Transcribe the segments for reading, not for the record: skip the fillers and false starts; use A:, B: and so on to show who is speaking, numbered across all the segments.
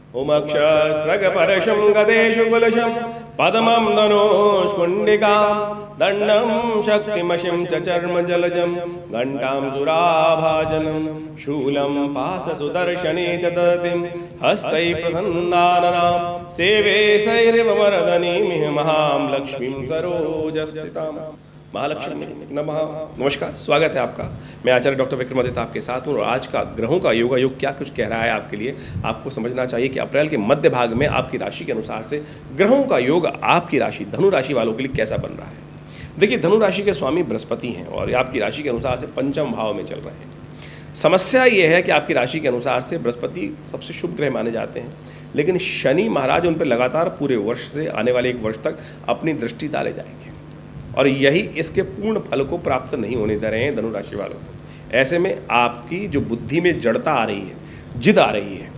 A: उमक्षस्रगपरशं गदेषु कुलशं पद्मं धनुष्कुण्डिकां दण्डं शक्तिमशिं च चर्मजलजं घण्टां सुराभाजनं शूलं पाशसुदर्शने च दतिं हस्तैः प्रसन्नाननां सेवे सैर्वमर्दनीमिह महां लक्ष्मीं सरोजस्थिताम्। महालक्ष्मी नमः। नमस्कार, स्वागत है आपका। मैं आचार्य डॉक्टर विक्रमादित्य आपके साथ हूँ और आज का ग्रहों का योगा योग क्या कुछ कह रहा है आपके लिए। आपको समझना चाहिए कि अप्रैल के मध्य भाग में आपकी राशि के अनुसार से ग्रहों का योग आपकी राशि धनु राशि वालों के लिए कैसा बन रहा है। देखिए, धनु राशि के स्वामी बृहस्पति हैं और आपकी राशि के अनुसार से पंचम भाव में चल रहे हैं। समस्या ये है कि आपकी राशि के अनुसार से बृहस्पति सबसे शुभ ग्रह माने जाते हैं, लेकिन शनि महाराज उन पर लगातार पूरे वर्ष से आने वाले एक वर्ष तक अपनी दृष्टि डाले जाएंगे और यही इसके पूर्ण फल को प्राप्त नहीं होने दे रहे हैं धनु राशि वालों को। ऐसे में आपकी जो बुद्धि में जड़ता आ रही है, जिद आ रही है,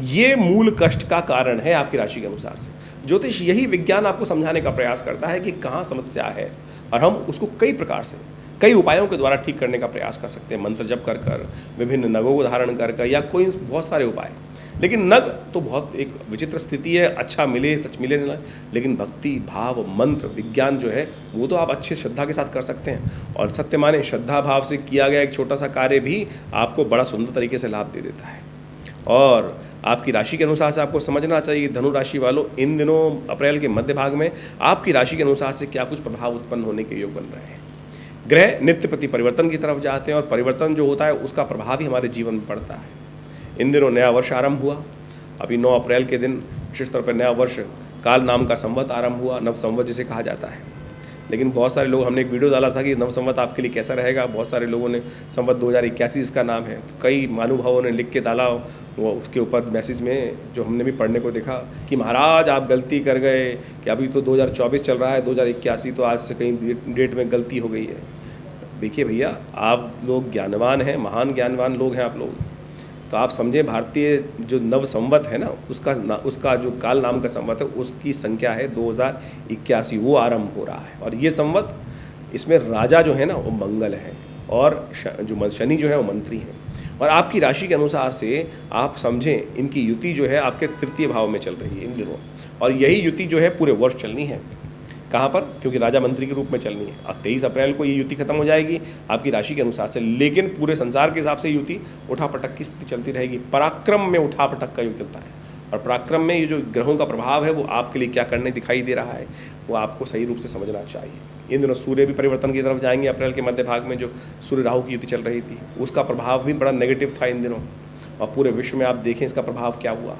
A: ये मूल कष्ट का कारण है आपकी राशि के अनुसार से। ज्योतिष यही विज्ञान आपको समझाने का प्रयास करता है कि कहाँ समस्या है और हम उसको कई प्रकार से कई उपायों के द्वारा ठीक करने का प्रयास कर सकते हैं। मंत्र जप कर कर, विभिन्न नगों को धारण कर कर, या कोई बहुत सारे उपाय। लेकिन नग तो बहुत एक विचित्र स्थिति है, अच्छा मिले सच मिले नहीं, लेकिन भक्ति भाव मंत्र विज्ञान जो है वो तो आप अच्छी श्रद्धा के साथ कर सकते हैं। और सत्य माने, श्रद्धा भाव से किया गया एक छोटा सा कार्य भी आपको बड़ा सुंदर तरीके से लाभ दे देता है। और आपकी राशि के अनुसार से आपको समझना चाहिए धनु राशि वालों, इन दिनों अप्रैल के मध्य भाग में आपकी राशि के अनुसार से क्या कुछ प्रभाव उत्पन्न होने के योग बन रहे हैं। ग्रह नित्य प्रति परिवर्तन की तरफ जाते हैं और परिवर्तन जो होता है उसका प्रभाव ही हमारे जीवन में पड़ता है। इन दिनों नया वर्ष आरंभ हुआ। अभी 9 अप्रैल के दिन विशेष तौर पर नया वर्ष काल नाम का संवत आरंभ हुआ, नव संवत जिसे कहा जाता है। लेकिन बहुत सारे लोग, हमने एक वीडियो डाला था कि नव संवत आपके लिए कैसा रहेगा। बहुत सारे लोगों ने संवत 2081 इसका नाम है, तो कई महानुभावों ने लिख के डाला वो उसके ऊपर मैसेज में, जो हमने भी पढ़ने को देखा कि महाराज आप गलती कर गए कि अभी तो 2024 चल रहा है, 2081 तो आज से कहीं डेट में गलती हो गई है। देखिए भैया, आप लोग ज्ञानवान हैं, महान ज्ञानवान लोग हैं आप लोग, तो आप समझे भारतीय जो नव संवत है ना, उसका जो काल नाम का संवत है उसकी संख्या है 2081, वो आरंभ हो रहा है। और ये संवत, इसमें राजा जो है ना वो मंगल है और जो शनि जो है वो मंत्री हैं। और आपकी राशि के अनुसार से आप समझें इनकी युति जो है आपके तृतीय भाव में चल रही है इन दिनों, और यही युति जो है पूरे वर्ष चलनी है। कहाँ पर? क्योंकि राजा मंत्री के रूप में चलनी है। अब 23 अप्रैल को ये युति खत्म हो जाएगी आपकी राशि के अनुसार से, लेकिन पूरे संसार के हिसाब से युति उठापटक की स्थिति चलती रहेगी। पराक्रम में उठापटक का युग चलता है और पराक्रम में ये जो ग्रहों का प्रभाव है वो आपके लिए क्या करने दिखाई दे रहा है वो आपको सही रूप से समझना चाहिए। इन दिनों सूर्य भी परिवर्तन की तरफ जाएंगे। अप्रैल के मध्य भाग में जो सूर्य राहु की युति चल रही थी उसका प्रभाव भी बड़ा नेगेटिव था इन दिनों, और पूरे विश्व में आप देखें इसका प्रभाव क्या हुआ।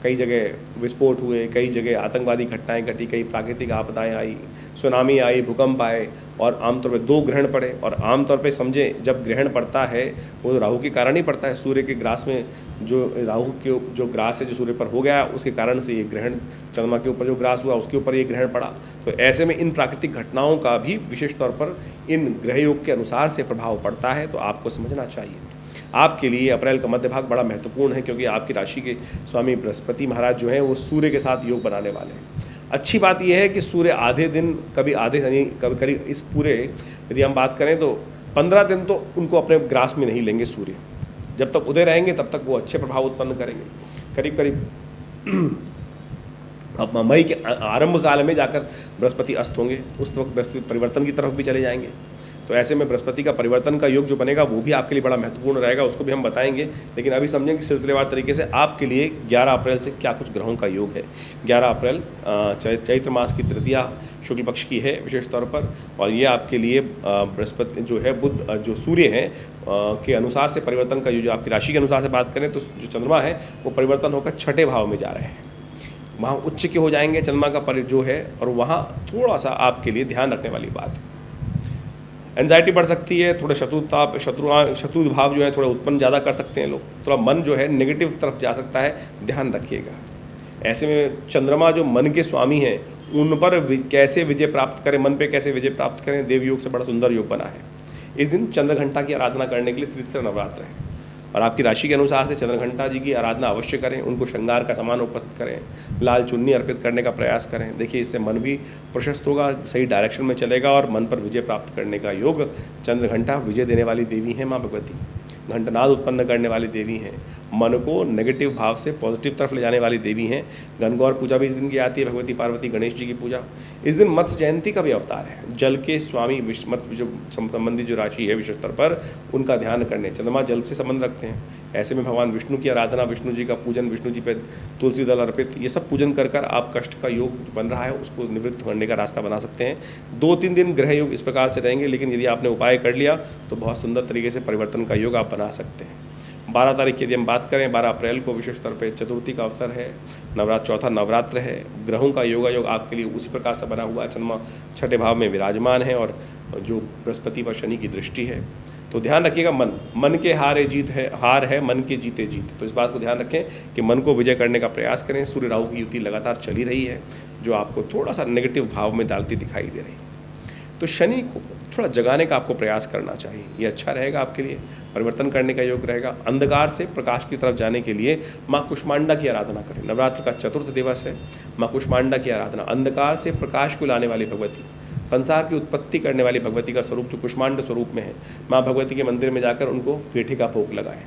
A: कई जगह विस्फोट हुए, कई जगह आतंकवादी घटनाएं घटी, कई प्राकृतिक आपदाएं आई, सुनामी आई, भूकंप आए, और आमतौर पे 2 ग्रहण पड़े। और आमतौर पे समझें जब ग्रहण पड़ता है वो राहु के कारण ही पड़ता है। सूर्य के ग्रास में जो राहु के जो ग्रास है जो सूर्य पर हो गया उसके कारण से ये ग्रहण, चंद्रमा के ऊपर जो ग्रास हुआ उसके ऊपर ये ग्रहण पड़ा। तो ऐसे में इन प्राकृतिक घटनाओं का भी विशेष तौर पर इन ग्रह योग के अनुसार से प्रभाव पड़ता है, तो आपको समझना चाहिए। आपके लिए अप्रैल का मध्य भाग बड़ा महत्वपूर्ण है क्योंकि आपकी राशि के स्वामी बृहस्पति महाराज जो हैं वो सूर्य के साथ योग बनाने वाले हैं। अच्छी बात यह है कि सूर्य आधे दिन, कभी आधे यानी कभी करीब इस पूरे, यदि हम बात करें तो 15 दिन तो उनको अपने ग्रास में नहीं लेंगे सूर्य। जब तक उदय रहेंगे तब तक वो अच्छे प्रभाव उत्पन्न करेंगे। करीब करीब अब मई के आरंभ काल में जाकर बृहस्पति अस्त होंगे, उस वक्त बृहस्पति परिवर्तन की तरफ भी चले जाएंगे। तो ऐसे में बृहस्पति का परिवर्तन का योग जो बनेगा वो भी आपके लिए बड़ा महत्वपूर्ण रहेगा, उसको भी हम बताएंगे। लेकिन अभी समझें कि सिलसिलेवार तरीके से आपके लिए 11 अप्रैल से क्या कुछ ग्रहों का योग है। 11 अप्रैल चैत्र मास की तृतीया शुक्ल पक्ष की है विशेष तौर पर, और ये आपके लिए बृहस्पति जो है बुध जो सूर्य है के अनुसार से परिवर्तन का योग, जो आपकी राशि के अनुसार से बात करें तो जो चंद्रमा है वो परिवर्तन होकर 6ठे भाव में जा रहे हैं। वहाँ उच्च के हो जाएंगे चंद्रमा का जो है, और वहाँ थोड़ा सा आपके लिए ध्यान रखने वाली बात है, एंजाइटी बढ़ सकती है, थोड़ा शत्रु भाव जो है थोड़ा उत्पन्न ज़्यादा कर सकते हैं लोग, थोड़ा मन जो है नेगेटिव तरफ जा सकता है, ध्यान रखिएगा। ऐसे में चंद्रमा जो मन के स्वामी हैं उन पर कैसे विजय प्राप्त करें, मन पे कैसे विजय प्राप्त करें, देव योग से बड़ा सुंदर योग बना है। इस दिन चंद्रघंटा की आराधना करने के लिए तीसरा नवरात्र है, और आपकी राशि के अनुसार से चंद्रघंटा जी की आराधना अवश्य करें, उनको श्रृंगार का सामान उपस्थित करें, लाल चुन्नी अर्पित करने का प्रयास करें। देखिए इससे मन भी प्रशस्त होगा, सही डायरेक्शन में चलेगा और मन पर विजय प्राप्त करने का योग। चंद्रघंटा विजय देने वाली देवी हैं माँ भगवती, घंटनाद उत्पन्न करने वाली देवी हैं, मन को नेगेटिव भाव से पॉजिटिव तरफ ले जाने वाली देवी हैं। गणगौर पूजा भी इस दिन की आती है, भगवती पार्वती गणेश जी की पूजा। इस दिन मत्स्य जयंती का भी अवतार है। जल के स्वामी मत्स्य जो संबंधी जो राशि है विश्व स्तर पर, उनका ध्यान करने, चंद्रमा जल से संबंध रखते हैं। ऐसे में भगवान विष्णु की आराधना, विष्णु जी का पूजन, विष्णु जी पे तुलसी दल अर्पित, ये सब पूजन कर कर आप कष्ट का योग बन रहा है उसको निवृत्त करने का रास्ता बना सकते हैं। 2-3 दिन ग्रह योग इस प्रकार से रहेंगे, लेकिन यदि आपने उपाय कर लिया तो बहुत सुंदर तरीके से परिवर्तन का योग आप बना सकते हैं। 12 तारीख की यदि हम बात करें, 12 अप्रैल को विशेष तौर पे चतुर्थी का अवसर है, चौथा नवरात्र है। ग्रहों का योग आपके लिए उसी प्रकार से बना हुआ है। चंद्रमा छठे भाव में विराजमान है और जो बृहस्पति पर शनि की दृष्टि है। तो ध्यान रखिएगा, मन के हार है मन के जीते जीत। तो इस बात को ध्यान रखें कि मन को विजय करने का प्रयास करें। सूर्य राहु की युति लगातार चली रही है, जो आपको थोड़ा सा नेगेटिव भाव में डालती दिखाई दे रही है। तो शनि को थोड़ा जगाने का आपको प्रयास करना चाहिए, ये अच्छा रहेगा आपके लिए, परिवर्तन करने का योग रहेगा। अंधकार से प्रकाश की तरफ जाने के लिए माँ कुष्मांडा की आराधना करें। नवरात्र का चतुर्थ दिवस है, माँ कुष्मांडा की आराधना। अंधकार से प्रकाश को लाने वाली भगवती, संसार की उत्पत्ति करने वाली भगवती का स्वरूप जो कुष्मांड स्वरूप में है, माँ भगवती के मंदिर में जाकर उनको पेठे का भोग लगाएं,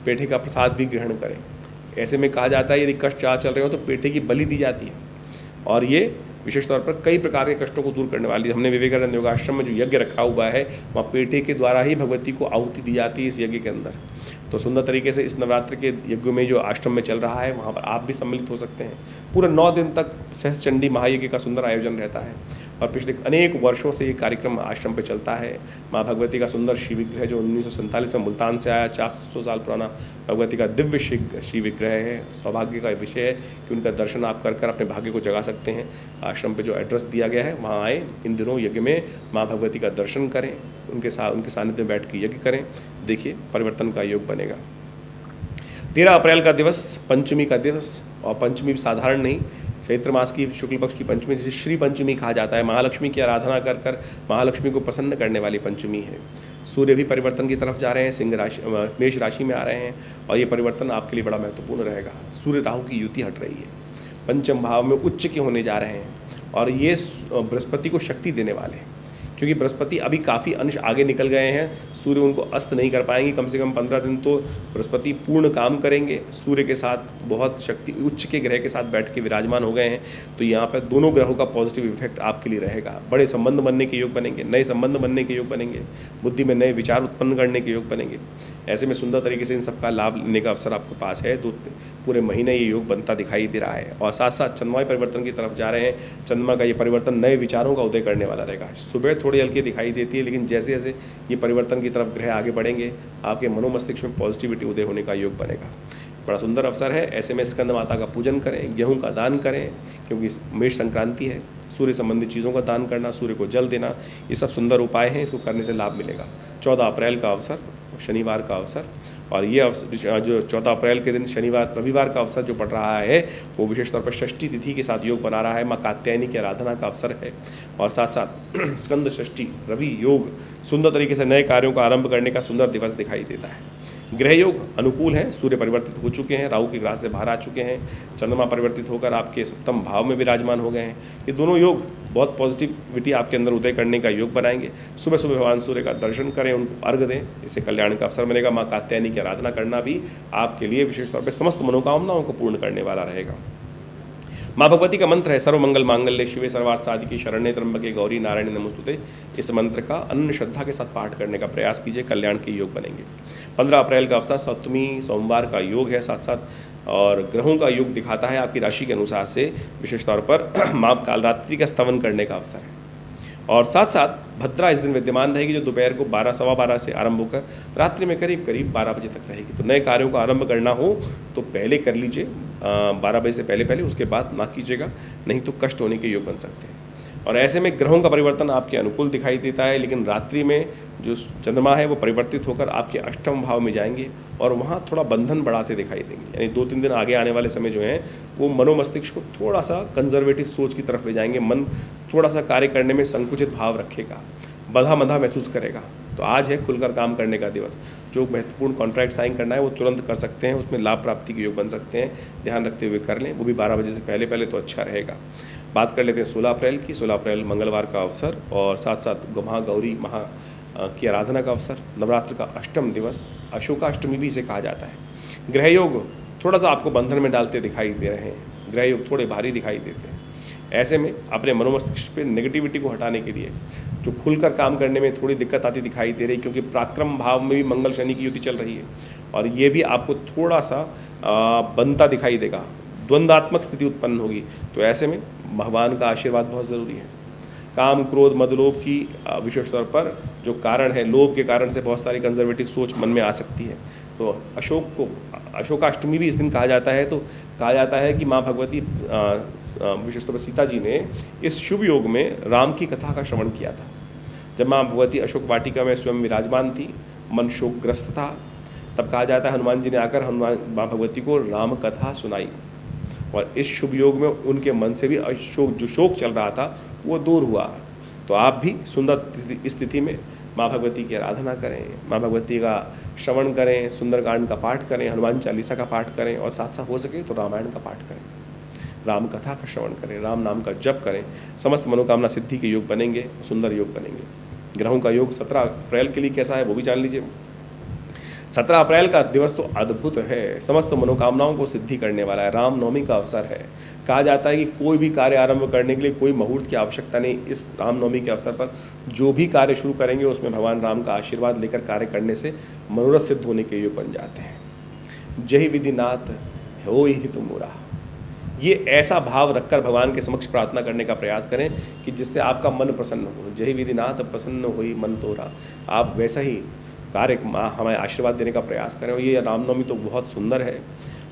A: पेठे का प्रसाद भी ग्रहण करें। ऐसे में कहा जाता है यदि कष्ट चल रहे हो तो पेठे की बलि दी जाती है, और ये विशेष तौर पर कई प्रकार के कष्टों को दूर करने वाली। हमने विवेकानंद योगाश्रम में जो यज्ञ रखा हुआ है, वहाँ पेठे के द्वारा ही भगवती को आहुति दी जाती है इस यज्ञ के अंदर। तो सुंदर तरीके से इस नवरात्र के यज्ञ में जो आश्रम में चल रहा है, वहाँ पर आप भी सम्मिलित हो सकते हैं। पूरा 9 दिन तक सहस्त्रचंडी महायज्ञ का सुंदर आयोजन रहता है, और पिछले अनेक वर्षों से ये कार्यक्रम आश्रम पे चलता है। माँ भगवती का सुंदर शिव विग्रह जो 1947 में मुल्तान से आया, 400 साल पुराना भगवती का दिव्य शिव विग्रह है। सौभाग्य का विषय है कि उनका दर्शन आप कर अपने भाग्य को जगा सकते हैं। आश्रम पे जो एड्रेस दिया गया है वहाँ आए, इन दिनों यज्ञ में माँ भगवती का दर्शन करें, उनके सानिध्य में बैठ के यज्ञ करें, देखिए परिवर्तन का योग बनेगा। 13 अप्रैल का दिवस पंचमी का दिवस, और पंचमी साधारण नहीं, चैत्र मास की शुक्ल पक्ष की पंचमी, जिसे श्री पंचमी कहा जाता है। महालक्ष्मी की आराधना कर महालक्ष्मी को प्रसन्न करने वाली पंचमी है। सूर्य भी परिवर्तन की तरफ जा रहे हैं, सिंह राशि मेष राशि में आ रहे हैं, और ये परिवर्तन आपके लिए बड़ा महत्वपूर्ण रहेगा। सूर्य राहु की युति हट रही है, पंचम भाव में उच्च के होने जा रहे हैं, और ये बृहस्पति को शक्ति देने वाले हैं, क्योंकि बृहस्पति अभी काफ़ी अंश आगे निकल गए हैं। सूर्य उनको अस्त नहीं कर पाएंगे, कम से कम 15 दिन तो बृहस्पति पूर्ण काम करेंगे। सूर्य के साथ बहुत शक्ति उच्च के ग्रह के साथ बैठ के विराजमान हो गए हैं, तो यहाँ पर दोनों ग्रहों का पॉजिटिव इफेक्ट आपके लिए रहेगा। बड़े संबंध बनने के योग बनेंगे, नए संबंध बनने के योग बनेंगे, बुद्धि में नए विचार उत्पन्न करने के योग बनेंगे। ऐसे में सुंदर तरीके से इन सबका लाभ लेने का अवसर आपके पास है। पूरे महीने ये योग बनता दिखाई दे रहा है, और साथ साथ चंद्रमा परिवर्तन की तरफ जा रहे हैं। चंद्रमा का ये परिवर्तन नए विचारों का उदय करने वाला रहेगा। सुबह थोड़ी हल्की दिखाई देती है, लेकिन जैसे जैसे ये परिवर्तन की तरफ ग्रह आगे बढ़ेंगे, आपके मनोमस्तिष्क में पॉजिटिविटी उदय होने का योग बनेगा। बड़ा सुंदर अवसर है। ऐसे में स्कंद माता का पूजन करें, गेहूं का दान करें, क्योंकि मेष संक्रांति है। सूर्य संबंधित चीज़ों का दान करना, सूर्य को जल देना, ये सब सुंदर उपाय हैं, इसको करने से लाभ मिलेगा। 14 अप्रैल का अवसर, शनिवार का अवसर, और ये अवसर जो 14 अप्रैल के दिन रविवार का अवसर जो पड़ रहा है, वो विशेष तौर पर षष्ठी तिथि के साथ योग बना रहा है। माँ कात्यायनी की आराधना का अवसर है, और साथ साथ स्कंद षष्ठी रवि योग, सुंदर तरीके से नए कार्यों का आरंभ करने का सुंदर दिवस दिखाई देता है। ग्रह योग अनुकूल हैं, सूर्य परिवर्तित हो चुके हैं, राहु की ग्रास से बाहर आ चुके हैं, चंद्रमा परिवर्तित होकर आपके सप्तम भाव में विराजमान हो गए हैं। ये दोनों योग बहुत पॉजिटिविटी आपके अंदर उदय करने का योग बनाएंगे। सुबह सुबह भगवान सूर्य का दर्शन करें, उनको अर्घ दें, इससे कल्याण का अवसर मिलेगा। माँ कात्यायनी की आराधना करना भी आपके लिए विशेष तौर पर समस्त मनोकामनाओं को पूर्ण करने वाला रहेगा। माँ भगवती का मंत्र है सर्वमंगल मांगल्ये शिवे सर्वार्थ साधिके शरण्ये त्र्यंबके गौरी नारायणी नमोस्तुते। इस मंत्र का अनन्य श्रद्धा के साथ पाठ करने का प्रयास कीजिए, कल्याण के योग बनेंगे। 15 अप्रैल का अवसर सप्तमी सोमवार का योग है, साथ साथ और ग्रहों का योग दिखाता है आपकी राशि के अनुसार से विशेष तौर पर माँ कालरात्रि का स्तवन करने का अवसर है। और साथ साथ भद्रा इस दिन विद्यमान रहेगी, जो दोपहर को 12-12:15 से आरंभ होकर रात्रि में करीब 12 बजे तक रहेगी। तो नए कार्यों का आरंभ करना हो तो पहले कर लीजिए, 12 बजे से पहले, उसके बाद ना कीजिएगा, नहीं तो कष्ट होने के योग बन सकते हैं। और ऐसे में ग्रहों का परिवर्तन आपके अनुकूल दिखाई देता है, लेकिन रात्रि में जो चंद्रमा है वो परिवर्तित होकर आपके अष्टम भाव में जाएंगे, और वहाँ थोड़ा बंधन बढ़ाते दिखाई देंगे। यानी 2-3 दिन आगे आने वाले समय जो है वो मनोमस्तिष्क को थोड़ा सा कंजर्वेटिव सोच की तरफ ले जाएंगे। मन थोड़ा सा कार्य करने में संकुचित भाव रखेगा, बंधा महसूस करेगा। तो आज है खुलकर काम करने का दिवस। जो महत्वपूर्ण कॉन्ट्रैक्ट साइन करना है वो तुरंत कर सकते हैं, उसमें लाभ प्राप्ति के योग बन सकते हैं। ध्यान रखते हुए कर लें, वो भी 12 बजे से पहले तो अच्छा रहेगा। बात कर लेते हैं 16 अप्रैल की। 16 अप्रैल मंगलवार का अवसर, और साथ साथ गौरी की आराधना का अवसर, नवरात्र का अष्टम दिवस, अशोकाष्टमी भी इसे कहा जाता है। ग्रह योग थोड़ा सा आपको बंधन में डालते दिखाई दे रहे हैं, ग्रह योग थोड़े भारी दिखाई देते हैं। ऐसे में अपने मनोमस्तिष्क पे नेगेटिविटी को हटाने के लिए जो खुलकर काम करने में थोड़ी दिक्कत आती दिखाई दे रही, क्योंकि पराक्रम भाव में भी मंगल शनि की युति चल रही है और ये भी आपको थोड़ा सा बनता दिखाई देगा, द्वंद्वात्मक स्थिति उत्पन्न होगी। तो ऐसे में भगवान का आशीर्वाद बहुत ज़रूरी है। काम क्रोध मद लोभ की विशेष तौर पर जो कारण है, लोभ के कारण से बहुत सारी कंजर्वेटिव सोच मन में आ सकती है। तो अशोकाष्टमी भी इस दिन कहा जाता है। तो कहा जाता है कि माँ भगवती विशेष तौर पर सीता जी ने इस शुभ योग में राम की कथा का श्रवण किया था। जब माँ भगवती अशोक वाटिका में स्वयं विराजमान थी, मन शोकग्रस्त था, तब कहा जाता है हनुमान जी ने आकर हनुमान माँ भगवती को राम कथा सुनाई और इस शुभ योग में उनके मन से भी जो शोक चल रहा था वो दूर हुआ। तो आप भी सुंदर स्थिति में माँ भगवती की आराधना करें, माँ भगवती का श्रवण करें, सुंदरकांड का पाठ करें, हनुमान चालीसा का पाठ करें और साथ साथ हो सके तो रामायण का पाठ करें, राम कथा का श्रवण करें, राम नाम का जप करें। समस्त मनोकामना सिद्धि के योग बनेंगे, सुंदर योग बनेंगे। ग्रहों का योग 17 अप्रैल के लिए कैसा है वो भी जान लीजिए। 17 अप्रैल का दिवस तो अद्भुत है, समस्त मनोकामनाओं को सिद्धि करने वाला है। रामनवमी का अवसर है। कहा जाता है कि कोई भी कार्य आरंभ करने के लिए कोई मुहूर्त की आवश्यकता नहीं। इस रामनवमी के अवसर पर जो भी कार्य शुरू करेंगे उसमें भगवान राम का आशीर्वाद लेकर कार्य करने से मनोरथ सिद्ध होने के योग बन जाते हैं। जय विधिनाथ हो हित मुरा, ये ऐसा भाव रखकर भगवान के समक्ष प्रार्थना करने का प्रयास करें कि जिससे आपका मन प्रसन्न हो। जय विधिनाथ प्रसन्न होई मन तोरा, आप वैसा ही कार्य हमें आशीर्वाद देने का प्रयास करें। और ये रामनवमी तो बहुत सुंदर है।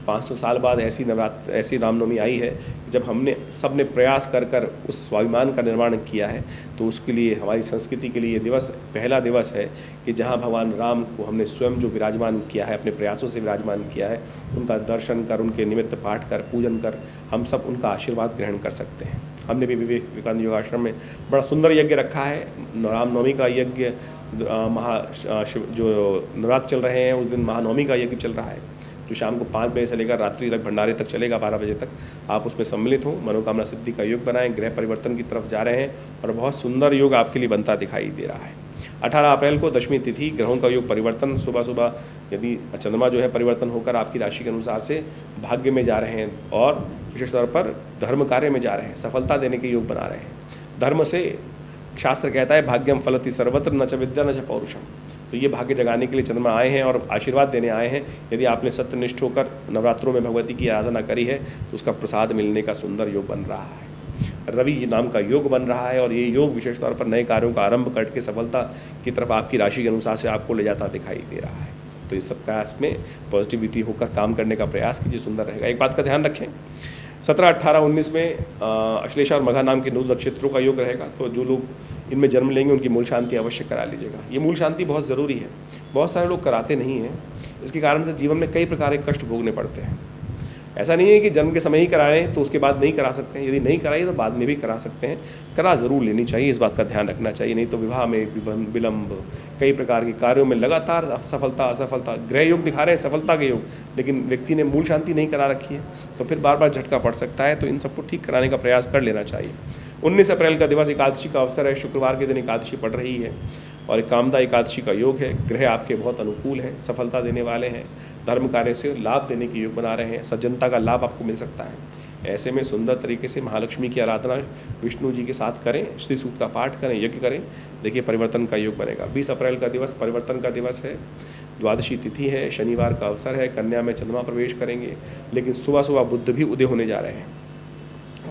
A: 500 साल बाद ऐसी रामनवमी आई है जब हमने सब ने प्रयास कर कर उस स्वाभिमान का निर्माण किया है। तो उसके लिए हमारी संस्कृति के लिए ये दिवस पहला दिवस है कि जहाँ भगवान राम को हमने स्वयं जो विराजमान किया है, अपने प्रयासों से विराजमान किया है, उनका दर्शन कर, उनके निमित्त पाठ कर, पूजन कर हम सब उनका आशीर्वाद ग्रहण कर सकते हैं। हमने भी विवेकानंद योगाश्रम में बड़ा सुंदर यज्ञ रखा है। रामनवमी का यज्ञ जो नवरात्र चल रहे हैं उस दिन महानवमी का यज्ञ चल रहा है, जो शाम को 5 बजे से लेकर रात्रि तक भंडारे तक चलेगा, 12 बजे तक। आप उसमें सम्मिलित हों, मनोकामना सिद्धि का योग बनाएं, ग्रह परिवर्तन की तरफ जा रहे हैं और बहुत सुंदर योग आपके लिए बनता दिखाई दे रहा है। 18 अप्रैल को दशमी तिथि, ग्रहों का योग परिवर्तन। सुबह सुबह यदि चंद्रमा जो है परिवर्तन होकर आपकी राशि के अनुसार से भाग्य में जा रहे हैं और विशेष तौर पर धर्म कार्य में जा रहे हैं, सफलता देने के योग बना रहे हैं। धर्म से शास्त्र कहता है भाग्यम फलति सर्वत्र न च विद्या न च पौरुषम। तो ये भाग्य जगाने के लिए चंद्रमा आए हैं और आशीर्वाद देने आए हैं। यदि आपने सत्यनिष्ठ होकर नवरात्रों में भगवती की आराधना करी है तो उसका प्रसाद मिलने का सुंदर योग बन रहा है। रवि नाम का योग बन रहा है और ये योग विशेष तौर पर नए कार्यों का आरंभ करके सफलता की तरफ आपकी राशि के अनुसार से आपको ले जाता दिखाई दे रहा है। तो इस सब प्रयास में पॉजिटिविटी होकर काम करने का प्रयास कीजिए, सुंदर रहेगा। एक बात का ध्यान रखें, 17, 18, 19 में अश्लेषा और मघा नाम के 9 नक्षत्रों का योग रहेगा। तो जो लोग इनमें जन्म लेंगे उनकी मूल शांति अवश्य करा लीजिएगा। ये मूल शांति बहुत ज़रूरी है, बहुत सारे लोग कराते नहीं हैं। इसके कारण से जीवन में कई प्रकार के कष्ट भोगने पड़ते हैं। ऐसा नहीं है कि जन्म के समय ही करा रहे हैं तो उसके बाद नहीं करा सकते हैं। यदि नहीं कराइए तो बाद में भी करा सकते हैं। करा ज़रूर लेनी चाहिए, इस बात का ध्यान रखना चाहिए। नहीं तो विवाह में विलंब, कई प्रकार के कार्यों में लगातार सफलता असफलता। ग्रह योग दिखा रहे हैं सफलता के योग, लेकिन व्यक्ति ने मूल शांति नहीं करा रखी है तो फिर बार बार झटका पड़ सकता है। तो इन सबको ठीक कराने का प्रयास कर लेना चाहिए। 19 अप्रैल का दिवस एकादशी का अवसर है। शुक्रवार के दिन एकादशी पड़ रही है और एक कामदा एकादशी का योग है। ग्रह आपके बहुत अनुकूल हैं, सफलता देने वाले हैं, धर्म कार्य से लाभ देने के योग बना रहे हैं, सज्जनता का लाभ आपको मिल सकता है। ऐसे में सुंदर तरीके से महालक्ष्मी की आराधना विष्णु जी के साथ करें, श्री सूक्त का पाठ करें, यज्ञ करें, देखिए परिवर्तन का योग बनेगा। 20 अप्रैल का दिवस परिवर्तन का दिवस है। द्वादशी तिथि है, शनिवार का अवसर है। कन्या में चंद्रमा प्रवेश करेंगे, लेकिन सुबह सुबह बुध भी उदय होने जा रहे हैं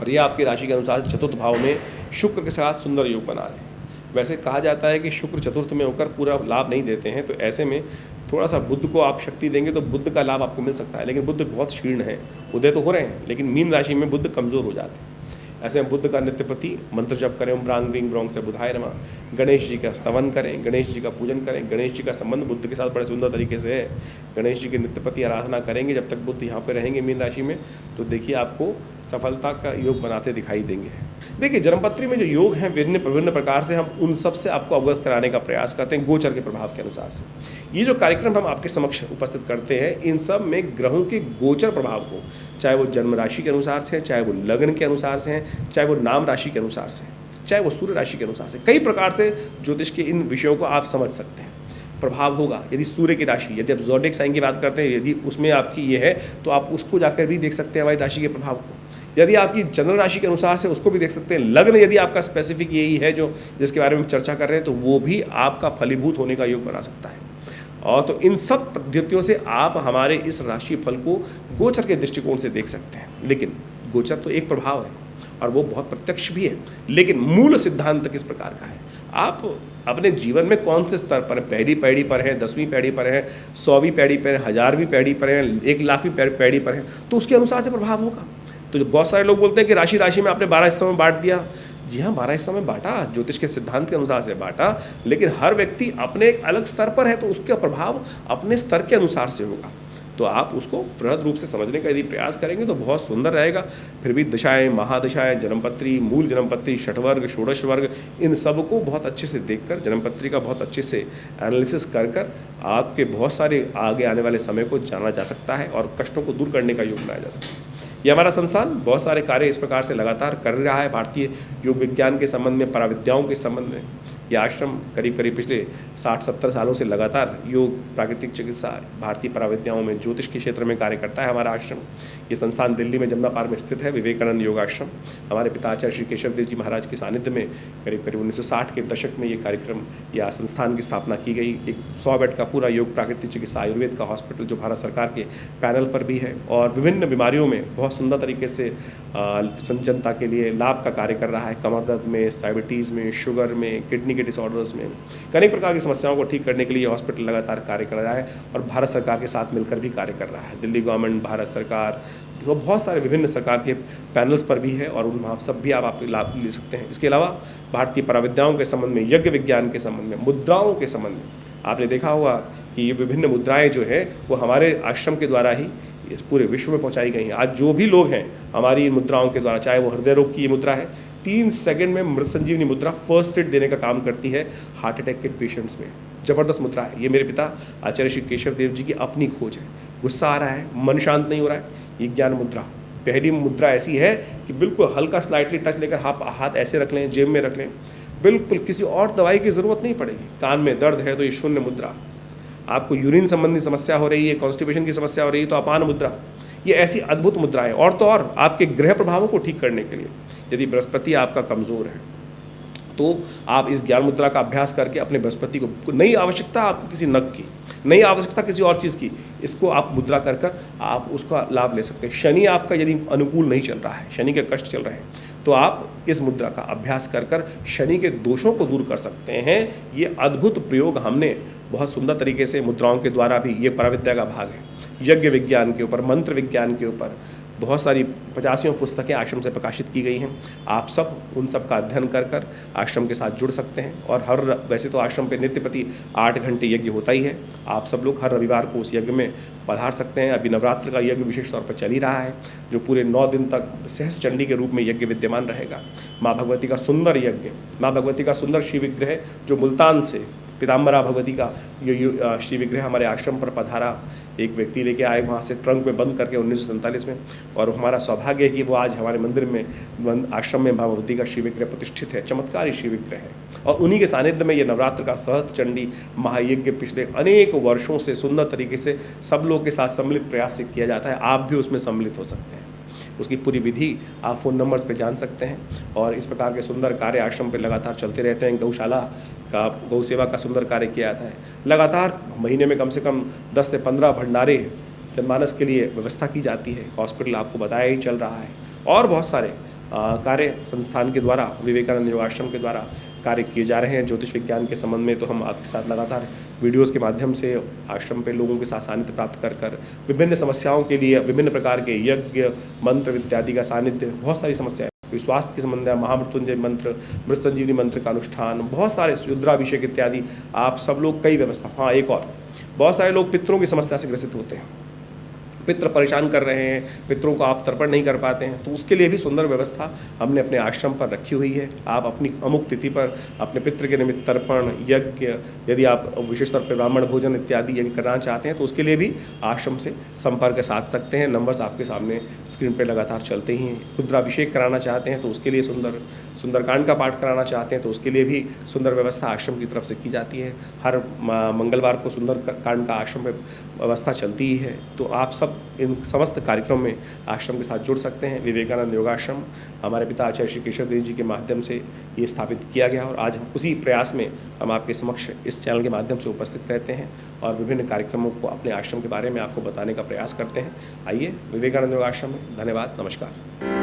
A: और ये आपकी राशि के अनुसार चतुर्थ भाव में शुक्र के साथ सुंदर योग बना रहे हैं। वैसे कहा जाता है कि शुक्र चतुर्थ में होकर पूरा लाभ नहीं देते हैं, तो ऐसे में थोड़ा सा बुध को आप शक्ति देंगे तो बुध का लाभ आपको मिल सकता है। लेकिन बुध बहुत क्षीण है, उदय तो हो रहे हैं लेकिन मीन राशि में बुध कमज़ोर हो जाते हैं। ऐसे में बुद्ध का नित्यपति मंत्र जप करें, ओम ब्रांग ब्रिंग ब्रोंग से बुधाय नमः। गणेश जी का स्तवन करें, गणेश जी का पूजन करें। गणेश जी का संबंध बुद्ध के साथ बड़े सुंदर तरीके से है। गणेश जी के नित्यपति आराधना करेंगे जब तक बुद्ध यहाँ पे रहेंगे मीन राशि में, तो देखिए आपको सफलता का योग बनाते दिखाई देंगे। देखिए जन्मपत्री में जो योग हैं विभिन्न प्रकार से, हम उन सब से आपको अवगत कराने का प्रयास करते हैं गोचर के प्रभाव के अनुसार से। ये जो कार्यक्रम हम आपके समक्ष उपस्थित करते हैं, इन सब में ग्रहों के गोचर प्रभाव को, चाहे वो जन्म राशि के अनुसार से, चाहे वो लग्न के अनुसार से हैं, चाहे वो नाम राशि के अनुसार से, चाहे वो सूर्य राशि के अनुसार से, कई प्रकार से ज्योतिष के इन विषयों को आप समझ सकते हैं। प्रभाव होगा। यदि सूर्य की राशि, यदि आप ज़ोडिएक साइन की बात करते हैं, यदि उसमें आपकी ये है तो आप उसको जाकर भी देख सकते हैं हमारी राशि के प्रभाव को। यदि आपकी चंद्र राशि के अनुसार से उसको भी देख सकते हैं। लग्न यदि आपका स्पेसिफिक यही है जो जिसके बारे में हम चर्चा कर रहे हैं, तो वो भी आपका फलीभूत होने का योग बना सकता है। और तो इन सब पद्धतियों से आप हमारे इस राशि फल को गोचर के दृष्टिकोण से देख सकते हैं। लेकिन गोचर तो एक प्रभाव है और वो बहुत प्रत्यक्ष भी है, लेकिन मूल सिद्धांत किस प्रकार का है, आप अपने जीवन में कौन से स्तर पर हैं, पहली पैड़ी पर हैं, 10वीं पैड़ी पर हैं, 100वीं पैड़ी पर हैं, 1000वीं पैड़ी पर हैं, 1,00,000वीं पैड़ी पर हैं, तो उसके अनुसार से प्रभाव होगा। तो जो बहुत सारे लोग बोलते हैं कि राशि राशि में आपने 12 हिस्सों में बांट दिया। जी हाँ, 12 हिस्सों में बांटा, ज्योतिष के सिद्धांत के अनुसार से बांटा, लेकिन हर व्यक्ति अपने एक अलग स्तर पर है, तो उसका प्रभाव अपने स्तर के अनुसार से होगा। तो आप उसको बृहद रूप से समझने का यदि प्रयास करेंगे तो बहुत सुंदर रहेगा। फिर भी दशाएं, महादशाएं, जन्मपत्री, मूल जन्मपत्री, षटवर्ग, षोडश वर्ग, इन सब को बहुत अच्छे से देखकर, जन्मपत्री का बहुत अच्छे से एनालिसिस कर आपके बहुत सारे आगे आने वाले समय को जाना जा सकता है और कष्टों को दूर करने का योग बनाया जा सकता है। ये हमारा संस्थान बहुत सारे कार्य इस प्रकार से लगातार कर रहा है। भारतीय योग विज्ञान के संबंध में, पराविद्याओं के संबंध में ये आश्रम करीब पिछले 60-70 सालों से लगातार योग, प्राकृतिक चिकित्सा, भारतीय पराविद्याओं में, ज्योतिष के क्षेत्र में कार्य करता है हमारा आश्रम। ये संस्थान दिल्ली में जमुना पार्क में स्थित है, विवेकानंद योग आश्रम। हमारे पिता आचार्य श्री केशव देव जी महाराज के सानिध्य में करीब 1960 के दशक में ये कार्यक्रम या संस्थान की स्थापना की गई। एक 100 बेड का पूरा योग, प्राकृतिक चिकित्सा, आयुर्वेद का हॉस्पिटल जो भारत सरकार के पैनल पर भी है और विभिन्न बीमारियों में बहुत सुंदर तरीके से जनता के लिए लाभ का कार्य कर रहा है। कमर दर्द में, डायबिटीज़ में, शुगर में, किडनी के डिसऑर्डर्स में, अनेक प्रकार की समस्याओं को ठीक करने के लिए हॉस्पिटल लगातार कार्य कर रहा है और भारत सरकार के साथ मिलकर भी कार्य कर रहा है। दिल्ली गवर्नमेंट, भारत सरकार, तो बहुत सारे विभिन्न सरकार के पैनल्स पर भी है और उन सब भी आप लाभ ले सकते हैं। इसके अलावा भारतीय पराविद्याओं के संबंध में, यज्ञ विज्ञान के संबंध में, मुद्राओं के संबंध में आपने देखा होगा कि ये विभिन्न मुद्राएं जो है वो हमारे आश्रम के द्वारा ही इस पूरे विश्व में पहुंचाई गई हैं। आज जो भी लोग हैं हमारी इन मुद्राओं के द्वारा, चाहे वो हृदय रोग की ये मुद्रा है, 3 सेकंड में मृत संजीवनी मुद्रा फर्स्ट एड देने का काम करती है हार्ट अटैक के पेशेंट्स में। जबरदस्त मुद्रा है। ये मेरे पिता आचार्य श्री केशव देव जी की अपनी खोज है। गुस्सा आ रहा है, मन शांत नहीं हो रहा है, ये ज्ञान मुद्रा, पहली मुद्रा ऐसी है कि बिल्कुल हल्का स्लाइटली टच लेकर हाथ ऐसे रख लें, जेब में रख लें, बिल्कुल किसी और दवाई की ज़रूरत नहीं पड़ेगी। कान में दर्द है तो ये शून्य मुद्रा, आपको यूरिन संबंधी समस्या हो रही है, कॉन्स्टिपेशन की समस्या हो रही है तो अपान मुद्रा, ये ऐसी अद्भुत मुद्रा है। और तो और आपके ग्रह प्रभावों को ठीक करने के लिए, यदि बृहस्पति आपका कमज़ोर है तो आप इस ज्ञान मुद्रा का अभ्यास करके अपने बृहस्पति को, नहीं आवश्यकता आपको किसी नग की, नहीं आवश्यकता किसी और चीज़ की, इसको आप मुद्रा कर आप उसका लाभ ले सकते हैं। शनि आपका यदि अनुकूल नहीं चल रहा है, शनि के कष्ट चल रहे हैं, तो आप इस मुद्रा का अभ्यास कर शनि के दोषों को दूर कर सकते हैं। ये अद्भुत प्रयोग हमने बहुत सुंदर तरीके से मुद्राओं के द्वारा भी, ये पराविद्या का भाग है, यज्ञ विज्ञान के ऊपर, मंत्र विज्ञान के ऊपर बहुत सारी 85 पुस्तकें आश्रम से प्रकाशित की गई हैं। आप सब उन सब का अध्ययन कर आश्रम के साथ जुड़ सकते हैं। और वैसे तो आश्रम पे नित्य प्रति 8 घंटे यज्ञ होता ही है। आप सब लोग हर रविवार को उस यज्ञ में पधार सकते हैं। अभी नवरात्र का यज्ञ विशेष तौर पर चल ही रहा है, जो पूरे 9 दिन तक सहस चंडी के रूप में यज्ञ विद्यमान रहेगा। माँ भगवती का सुंदर यज्ञ, माँ भगवती का सुंदर शिव विग्रह जो मुल्तान से, पीताम्बरा भगवती का ये श्री विग्रह हमारे आश्रम पर पधारा, एक व्यक्ति लेके आए वहाँ से ट्रंक में बंद करके 1947 में, और हमारा सौभाग्य है कि वो आज हमारे मंदिर में, आश्रम में भगवती का श्री विग्रह प्रतिष्ठित है। चमत्कारी श्री विग्रह है और उन्हीं के सानिध्य में ये नवरात्र का सहस्त्र चंडी महायज्ञ पिछले अनेक वर्षों से सुंदर तरीके से सब लोग के साथ सम्मिलित प्रयास से किया जाता है। आप भी उसमें सम्मिलित हो सकते हैं। उसकी पूरी विधि आप फ़ोन नंबर्स पे जान सकते हैं। और इस प्रकार के सुंदर कार्य आश्रम पे लगातार चलते रहते हैं। गौशाला का, गौ सेवा का सुंदर कार्य किया जाता है। लगातार महीने में कम से कम 10 से 15 भंडारे जनमानस के लिए व्यवस्था की जाती है। हॉस्पिटल आपको बताया ही चल रहा है। और बहुत सारे कार्य संस्थान के द्वारा, विवेकानंद योग आश्रम के द्वारा कार्य किए जा रहे हैं। ज्योतिष विज्ञान के संबंध में तो हम आपके साथ लगातार वीडियोस के माध्यम से आश्रम पे लोगों के साथ सानिध्य प्राप्त कर विभिन्न समस्याओं के लिए विभिन्न प्रकार के यज्ञ, मंत्र इत्यादि का सानिध्य, बहुत सारी समस्याएं, स्वास्थ्य के संबंध में महामृत्युंजय मंत्र, मृत संजीवनी मंत्र का अनुष्ठान, बहुत सारे रुद्राभिषेक इत्यादि, आप सब लोग कई व्यवस्था। हाँ, एक और, बहुत सारे लोग पितरों की समस्या से ग्रसित होते हैं। पितृ परेशान कर रहे हैं, पितरों को आप तर्पण नहीं कर पाते हैं, तो उसके लिए भी सुंदर व्यवस्था हमने अपने आश्रम पर रखी हुई है। आप अपनी अमुक तिथि पर अपने पितृ के निमित्त तर्पण, यज्ञ, यदि आप विशेष तौर पर ब्राह्मण भोजन इत्यादि यदि करना चाहते हैं तो उसके लिए भी आश्रम से संपर्क साध सकते हैं। नंबर्स आपके सामने स्क्रीन पर लगातार चलते ही हैं। रुद्राभिषेक कराना चाहते हैं तो उसके लिए सुंदरकांड का पाठ कराना चाहते हैं तो उसके लिए भी सुंदर व्यवस्था आश्रम की तरफ से की जाती है। हर मंगलवार को सुंदरकांड का आश्रम में व्यवस्था चलती ही है। तो आप सब इन समस्त कार्यक्रम में आश्रम के साथ जुड़ सकते हैं। विवेकानंद योगाश्रम हमारे पिता आचार्य श्री केशव देव जी के माध्यम से ये स्थापित किया गया और आज हम उसी प्रयास में हम आपके समक्ष इस चैनल के माध्यम से उपस्थित रहते हैं और विभिन्न कार्यक्रमों को अपने आश्रम के बारे में आपको बताने का प्रयास करते हैं। आइए विवेकानंद योगाश्रम में। धन्यवाद, नमस्कार।